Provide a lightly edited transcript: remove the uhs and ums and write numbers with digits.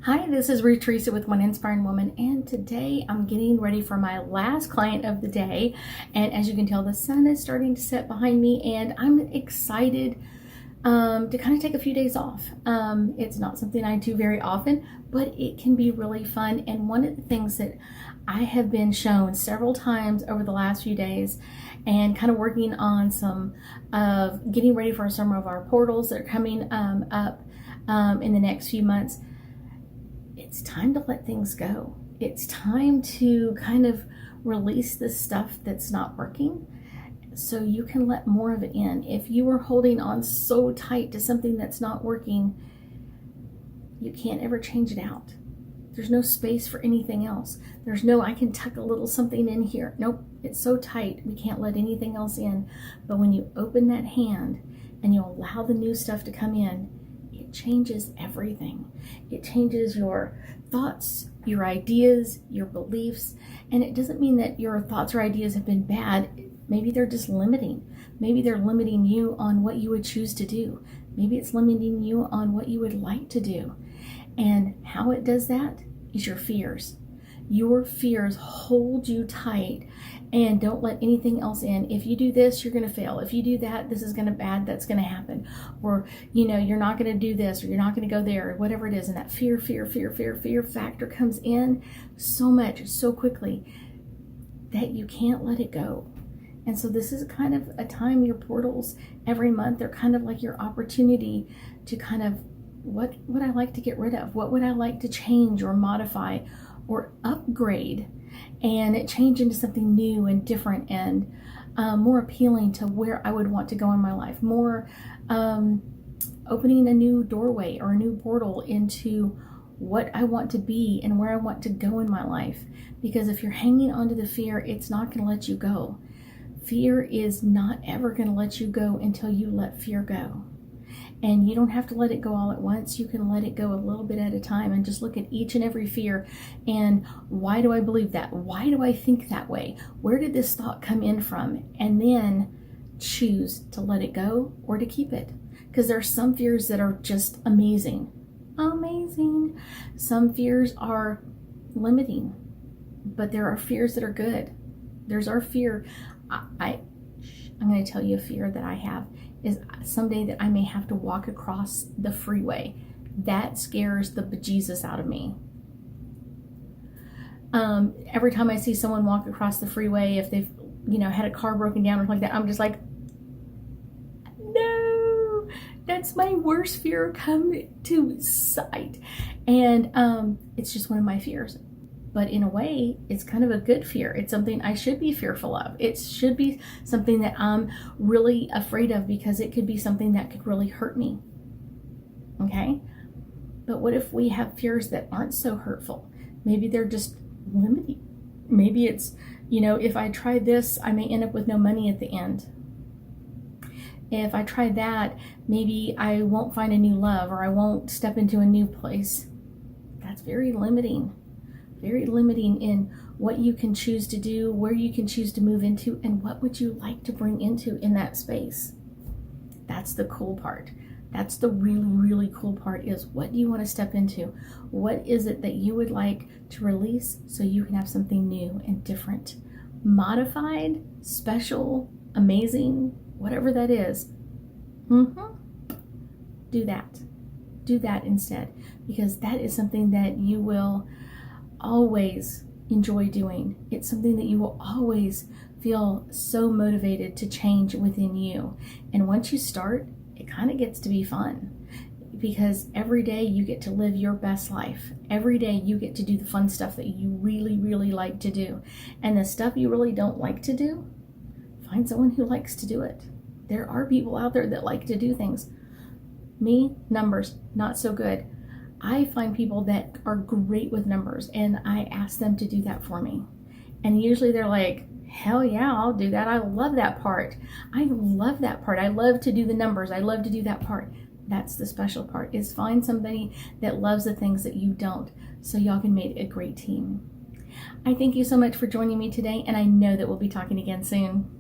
Hi, this is Ruth Theresa with One Inspiring Woman, and today I'm getting ready for my last client of the day. And as you can tell, the sun is starting to set behind me, and I'm excited to kind of take a few days off. It's not something I do very often, but it can be really fun. And one of the things that I have been shown several times over the last few days, and kind of working on some of getting ready for some of our portals that are coming up in the next few months. It's time to let things go. It's time to kind of release the stuff that's not working so you can let more of it in. If you are holding on so tight to something that's not working, you can't ever change it out. There's no space for anything else. There's no, I can tuck a little something in here. Nope, it's so tight, we can't let anything else in. But when you open that hand and you allow the new stuff to come in, it changes everything. It changes your thoughts, your ideas, your beliefs. And it doesn't mean that your thoughts or ideas have been bad. Maybe they're just limiting. Maybe they're limiting you on what you would choose to do. Maybe it's limiting you on what you would like to do. And how it does that is your fears. Your fears hold you tight and don't let anything else in. If you do this, you're going to fail. If you do that, this is going to bad, that's going to happen. Or, you're not going to do this, or you're not going to go there, or whatever it is. And that fear factor comes in so much, so quickly that you can't let it go. And so this is kind of a time, your portals every month, they're kind of like your opportunity to kind of, what would I like to get rid of? What would I like to change or modify or upgrade and change into something new and different and more appealing to where I would want to go in my life, more opening a new doorway or a new portal into what I want to be and where I want to go in my life. Because if you're hanging onto the fear, it's not going to let you go. Fear is not ever going to let you go until you let fear go. And you don't have to let it go all at once. You can let it go a little bit at a time and just look at each and every fear. And why do I believe that? Why do I think that way? Where did this thought come in from? And then choose to let it go or to keep it. Because there are some fears that are just amazing. Amazing. Some fears are limiting, but there are fears that are good. There's our fear. I'm going to tell you a fear that I have is someday that I may have to walk across the freeway. That scares the bejesus out of me. Every time I see someone walk across the freeway, if they've, had a car broken down or like that, I'm just like, no, that's my worst fear come to sight. And it's just one of my fears. But in a way, it's kind of a good fear. It's something I should be fearful of. It should be something that I'm really afraid of because it could be something that could really hurt me. Okay? But what if we have fears that aren't so hurtful? Maybe they're just limiting. Maybe it's, if I try this, I may end up with no money at the end. If I try that, maybe I won't find a new love or I won't step into a new place. That's very limiting. Very limiting in what you can choose to do, where you can choose to move into, and what would you like to bring into in that space. That's the cool part. That's the really, really cool part is what do you want to step into? What is it that you would like to release so you can have something new and different, modified, special, amazing, whatever that is. Do that. Do that instead, because that is something that you will always enjoy doing. It's something that you will always feel so motivated to change within you. And once you start, it kind of gets to be fun because every day you get to live your best life. Every day you get to do the fun stuff that you really, really like to do. And the stuff you really don't like to do, find someone who likes to do it. There are people out there that like to do things. Me, numbers, not so good. I find people that are great with numbers and I ask them to do that for me. And usually they're like, hell yeah, I'll do that. I love that part. I love that part. I love to do the numbers. I love to do that part. That's the special part, is find somebody that loves the things that you don't, so y'all can make a great team. I thank you so much for joining me today, and I know that we'll be talking again soon.